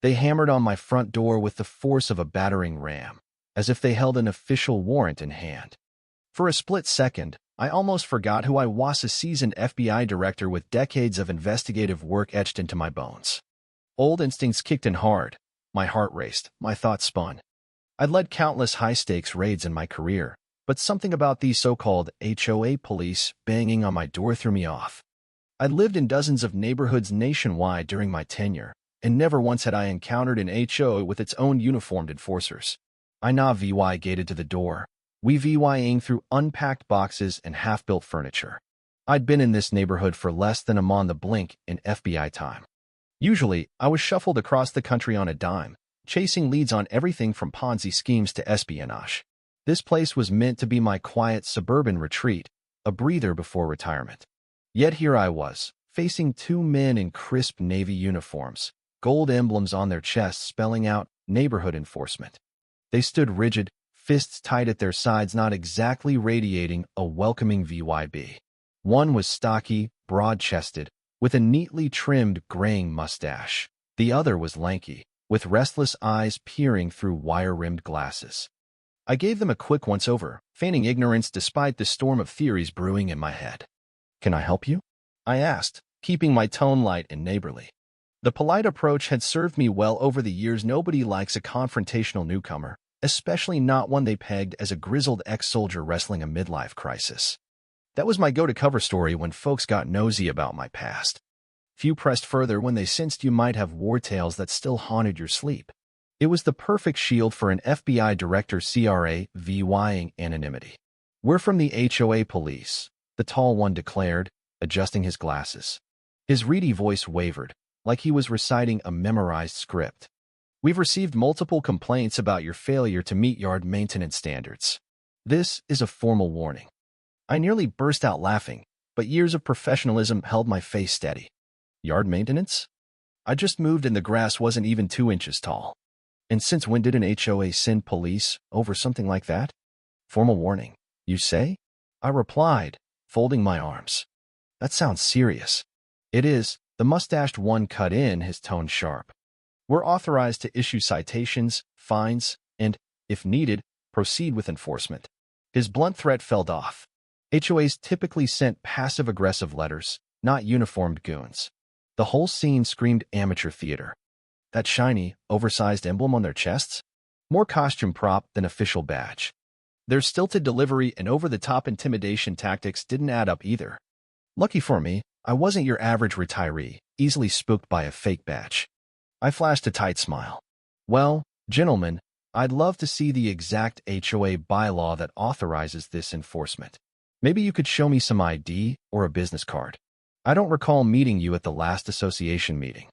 They hammered on my front door with the force of a battering ram, as if they held an official warrant in hand. For a split second, I almost forgot who I was, a seasoned FBI director with decades of investigative work etched into my bones. Old instincts kicked in hard. My heart raced, my thoughts spun. I'd led countless high-stakes raids in my career, but something about these so-called HOA police banging on my door threw me off. I'd lived in dozens of neighborhoods nationwide during my tenure, and never once had I encountered an HOA with its own uniformed enforcers. I gated to the door, VYing through unpacked boxes and half-built furniture. I'd been in this neighborhood for less than a month on the blink in FBI time. Usually, I was shuffled across the country on a dime, chasing leads on everything from Ponzi schemes to espionage. This place was meant to be my quiet suburban retreat, a breather before retirement. Yet here I was, facing two men in crisp navy uniforms, gold emblems on their chests spelling out neighborhood enforcement. They stood rigid, fists tight at their sides, not exactly radiating a welcoming vibe. One was stocky, broad-chested, with a neatly trimmed graying mustache. The other was lanky, with restless eyes peering through wire-rimmed glasses. I gave them a quick once-over, feigning ignorance despite the storm of theories brewing in my head. "Can I help you?" I asked, keeping my tone light and neighborly. The polite approach had served me well over the years. Nobody likes a confrontational newcomer, especially not one they pegged as a grizzled ex-soldier wrestling a midlife crisis. That was my go-to cover story when folks got nosy about my past. Few pressed further when they sensed you might have war tales that still haunted your sleep. It was the perfect shield for an FBI director VYing anonymity. "We're from the HOA police," the tall one declared, adjusting his glasses. His reedy voice wavered, like he was reciting a memorized script. "We've received multiple complaints about your failure to meet yard maintenance standards. This is a formal warning." I nearly burst out laughing, but years of professionalism held my face steady. Yard maintenance? I just moved and the grass wasn't even 2 inches tall. And since when did an HOA send police over something like that? "Formal warning, you say?" I replied, folding my arms. "That sounds serious." "It is," the mustached one cut in, his tone sharp. "We're authorized to issue citations, fines, and, if needed, proceed with enforcement." His blunt threat fell off. HOAs typically sent passive-aggressive letters, not uniformed goons. The whole scene screamed amateur theater. That shiny, oversized emblem on their chests? More costume prop than official badge. Their stilted delivery and over-the-top intimidation tactics didn't add up either. Lucky for me, I wasn't your average retiree, easily spooked by a fake badge. I flashed a tight smile. "Well, gentlemen, I'd love to see the exact HOA bylaw that authorizes this enforcement. Maybe you could show me some ID or a business card. I don't recall meeting you at the last association meeting."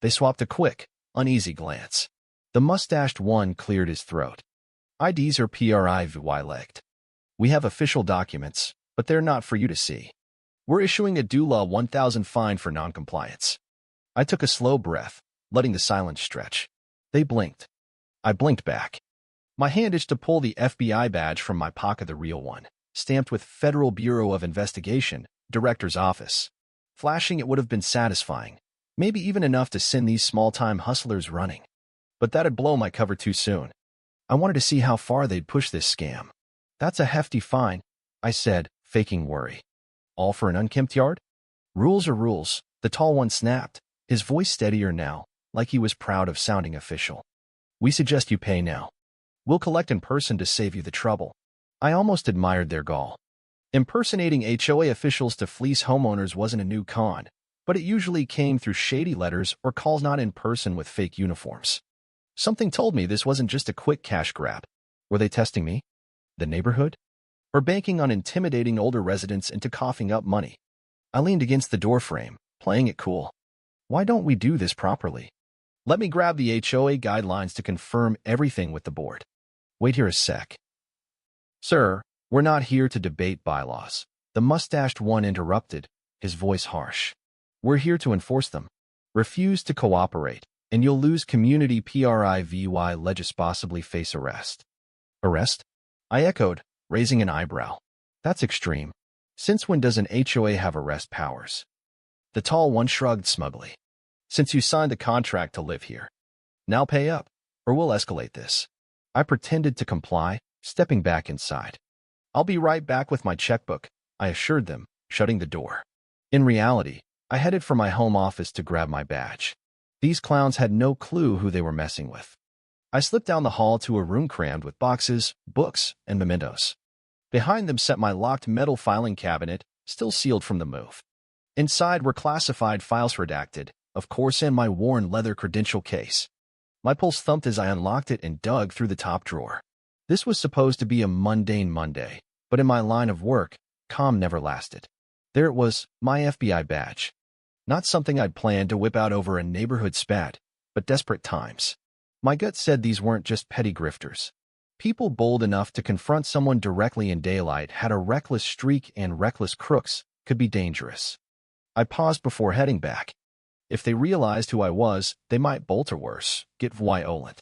They swapped a quick, uneasy glance. The mustached one cleared his throat. "IDs are PRIVY-legged. We have official documents, but they're not for you to see. We're issuing a DULA 1,000 fine for noncompliance." I took a slow breath, letting the silence stretch. They blinked. I blinked back. My hand itched to pull the FBI badge from my pocket, the real one, stamped with Federal Bureau of Investigation, Director's Office. Flashing it would have been satisfying, maybe even enough to send these small-time hustlers running. But that'd blow my cover too soon. I wanted to see how far they'd push this scam. "That's a hefty fine," I said, faking worry. "All for an unkempt yard?" "Rules are rules," the tall one snapped, his voice steadier now, like he was proud of sounding official. "We suggest you pay now. We'll collect in person to save you the trouble." I almost admired their gall. Impersonating HOA officials to fleece homeowners wasn't a new con, but it usually came through shady letters or calls, not in person with fake uniforms. Something told me this wasn't just a quick cash grab. Were they testing me? The neighborhood? Or banking on intimidating older residents into coughing up money? I leaned against the doorframe, playing it cool. "Why don't we do this properly? Let me grab the HOA guidelines to confirm everything with the board." "Wait here a sec." "Sir, we're not here to debate bylaws," the mustached one interrupted, his voice harsh. "We're here to enforce them. Refuse to cooperate, and you'll lose community PRIVY legis, possibly face arrest." "Arrest?" I echoed, raising an eyebrow. "That's extreme. Since when does an HOA have arrest powers?" The tall one shrugged smugly. "Since you signed the contract to live here." Now pay up, or we'll escalate this. I pretended to comply, stepping back inside. I'll be right back with my checkbook, I assured them, shutting the door. In reality, I headed for my home office to grab my badge. These clowns had no clue who they were messing with. I slipped down the hall to a room crammed with boxes, books, and mementos. Behind them sat my locked metal filing cabinet, still sealed from the move. Inside were classified files redacted, of course, and my worn leather credential case. My pulse thumped as I unlocked it and dug through the top drawer. This was supposed to be a mundane Monday, but in my line of work, calm never lasted. There it was, my FBI badge. Not something I'd planned to whip out over a neighborhood spat, but desperate times. My gut said these weren't just petty grifters. People bold enough to confront someone directly in daylight had a reckless streak, and reckless crooks could be dangerous. I paused before heading back. If they realized who I was, they might bolt, or worse, get violent.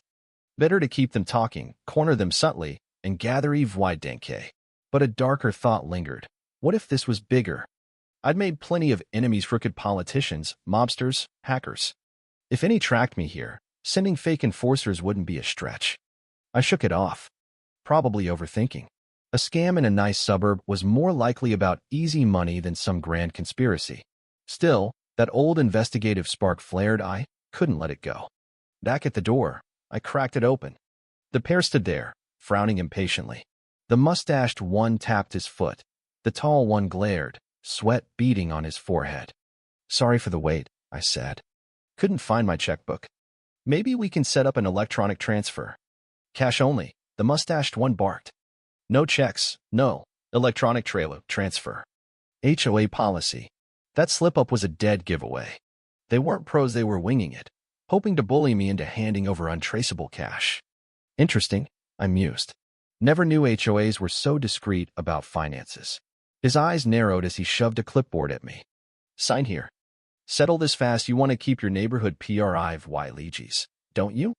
Better to keep them talking, corner them subtly, and gather evidence. But a darker thought lingered. What if this was bigger? I'd made plenty of enemies: crooked politicians, mobsters, hackers. If any tracked me here, sending fake enforcers wouldn't be a stretch. I shook it off. Probably overthinking. A scam in a nice suburb was more likely about easy money than some grand conspiracy. Still, that old investigative spark flared. I couldn't let it go. Back at the door, I cracked it open. The pair stood there, frowning impatiently. The mustached one tapped his foot. The tall one glared, sweat beading on his forehead. "Sorry for the wait," I said. "Couldn't find my checkbook. Maybe we can set up an electronic transfer." "Cash only," the mustached one barked. "No checks, no electronic trailer transfer. HOA policy." That slip-up was a dead giveaway. They weren't pros, they were winging it, hoping to bully me into handing over untraceable cash. Interesting, I mused. Never knew HOAs were so discreet about finances. His eyes narrowed as he shoved a clipboard at me. "Sign here. Settle this fast. You want to keep your neighborhood privileges, don't you?"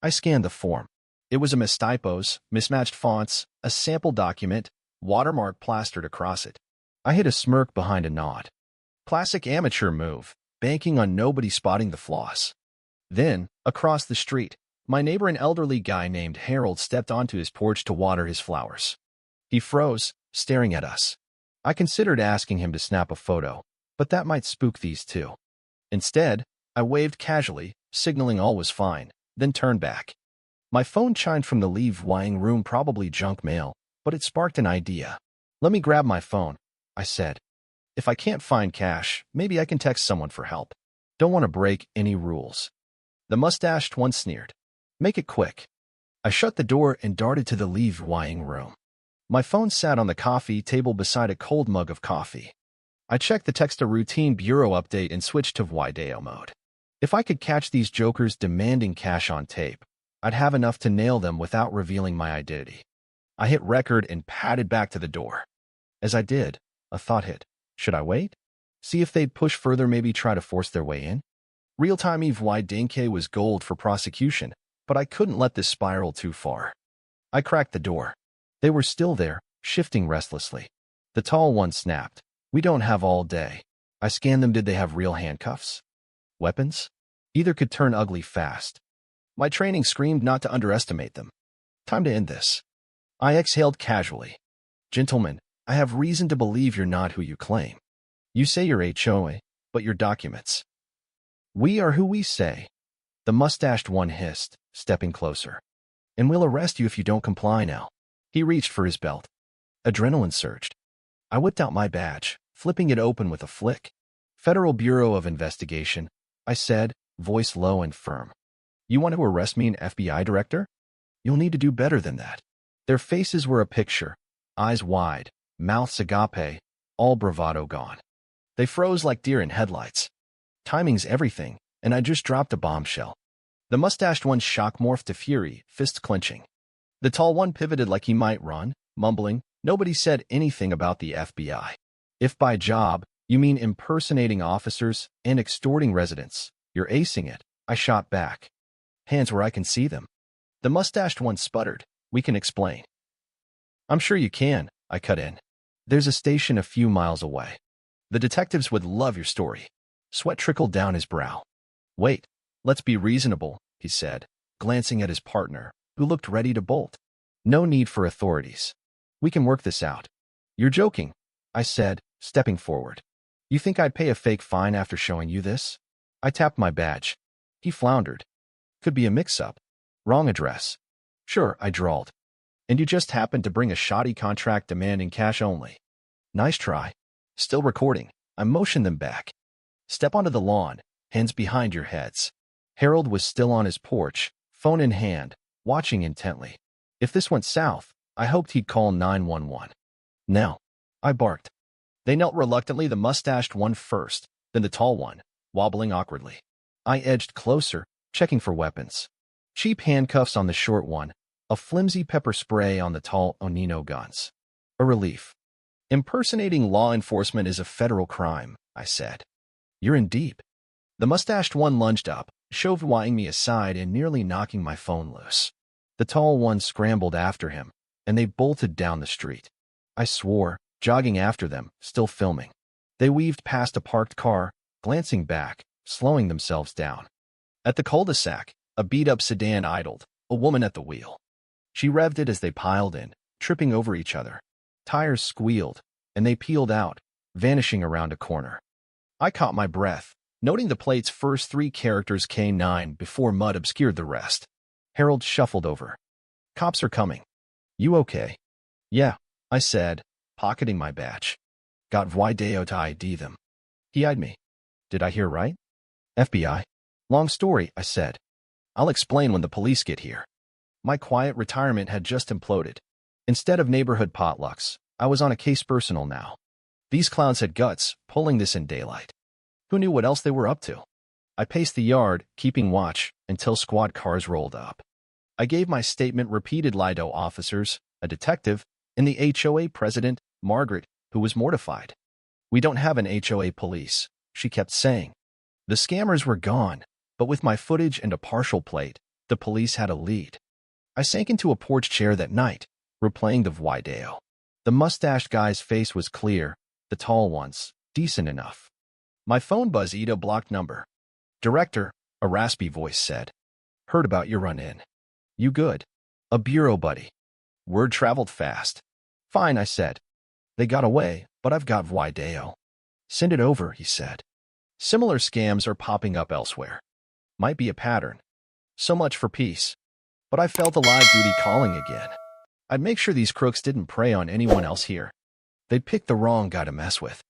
I scanned the form. It was a mistypos, mismatched fonts, a sample document, watermark plastered across it. I hid a smirk behind a nod. Classic amateur move, banking on nobody spotting the flaws. Then, across the street, my neighbor, an elderly guy named Harold, stepped onto his porch to water his flowers. He froze, staring at us. I considered asking him to snap a photo, but that might spook these two. Instead, I waved casually, signaling all was fine, then turned back. My phone chimed from the leave-wying room, probably junk mail, but it sparked an idea. "Let me grab my phone," I said. "If I can't find cash, maybe I can text someone for help. Don't want to break any rules." The mustached one sneered. "Make it quick." I shut the door and darted to the leave-wying room. My phone sat on the coffee table beside a cold mug of coffee. I checked the text, a routine bureau update, and switched to video mode. If I could catch these jokers demanding cash on tape, I'd have enough to nail them without revealing my identity. I hit record and padded back to the door. As I did, a thought hit. Should I wait? See if they'd push further, maybe try to force their way in? Real-time evidence was gold for prosecution, but I couldn't let this spiral too far. I cracked the door. They were still there, shifting restlessly. The tall one snapped. "We don't have all day." I scanned them. Did they have real handcuffs? Weapons? Either could turn ugly fast. My training screamed not to underestimate them. Time to end this. I exhaled casually. "Gentlemen, I have reason to believe you're not who you claim. You say you're HOA, but your documents." "We are who we say," the mustached one hissed, stepping closer. "And we'll arrest you if you don't comply now." He reached for his belt. Adrenaline surged. I whipped out my badge, flipping it open with a flick. "Federal Bureau of Investigation," I said, voice low and firm. "You want to arrest me, an FBI director? You'll need to do better than that." Their faces were a picture, eyes wide, mouths agape, all bravado gone. They froze like deer in headlights. Timing's everything, and I just dropped a bombshell. The mustached one's shock morphed to fury, fist clenching. The tall one pivoted like he might run, mumbling, "Nobody said anything about the FBI. If by job, you mean impersonating officers and extorting residents, you're acing it," I shot back. "Hands where I can see them." The mustached one sputtered. "We can explain." "I'm sure you can," I cut in. "There's a station a few miles away. The detectives would love your story." Sweat trickled down his brow. "Wait, let's be reasonable," he said, glancing at his partner, who looked ready to bolt. No need for authorities. We can work this out. You're joking, I said, stepping forward. You think I'd pay a fake fine after showing you this? I tapped my badge. He floundered. Could be a mix-up. Wrong address. Sure, I drawled. And you just happened to bring a shoddy contract demanding cash only. Nice try. Still recording. I motioned them back. Step onto the lawn, hands behind your heads. Harold was still on his porch, phone in hand, watching intently. If this went south, I hoped he'd call 911. Now, I barked. They knelt reluctantly, the mustached one first, then the tall one, wobbling awkwardly. I edged closer, checking for weapons. Cheap handcuffs on the short one, a flimsy pepper spray on the tall Onino guns. A relief. Impersonating law enforcement is a federal crime, I said. You're in deep. The mustached one lunged up, shoving me aside and nearly knocking my phone loose. The tall one scrambled after him, and they bolted down the street. I swore, jogging after them, still filming. They weaved past a parked car, glancing back, slowing themselves down. At the cul-de-sac, a beat-up sedan idled, a woman at the wheel. She revved it as they piled in, tripping over each other. Tires squealed, and they peeled out, vanishing around a corner. I caught my breath, noting the plate's first 3 characters K9 before mud obscured the rest. Harold shuffled over. Cops are coming. You okay? Yeah, I said, pocketing my badge. Got video to ID them. He eyed me. Did I hear right? FBI. Long story, I said. I'll explain when the police get here. My quiet retirement had just imploded. Instead of neighborhood potlucks, I was on a case personal now. These clowns had guts, pulling this in daylight. Who knew what else they were up to? I paced the yard, keeping watch, until squad cars rolled up. I gave my statement repeated Lido officers, a detective, and the HOA president, Margaret, who was mortified. We don't have an HOA police, she kept saying. The scammers were gone, but with my footage and a partial plate, the police had a lead. I sank into a porch chair that night, replaying the video. The mustached guy's face was clear, the tall one's decent enough. My phone buzzed a blocked number. Director, a raspy voice said. Heard about your run-in. You good? A bureau buddy. Word traveled fast. Fine, I said. They got away, but I've got video. Send it over, he said. Similar scams are popping up elsewhere. Might be a pattern. So much for peace. But I felt a live duty calling again. I'd make sure these crooks didn't prey on anyone else here. They'd pick the wrong guy to mess with.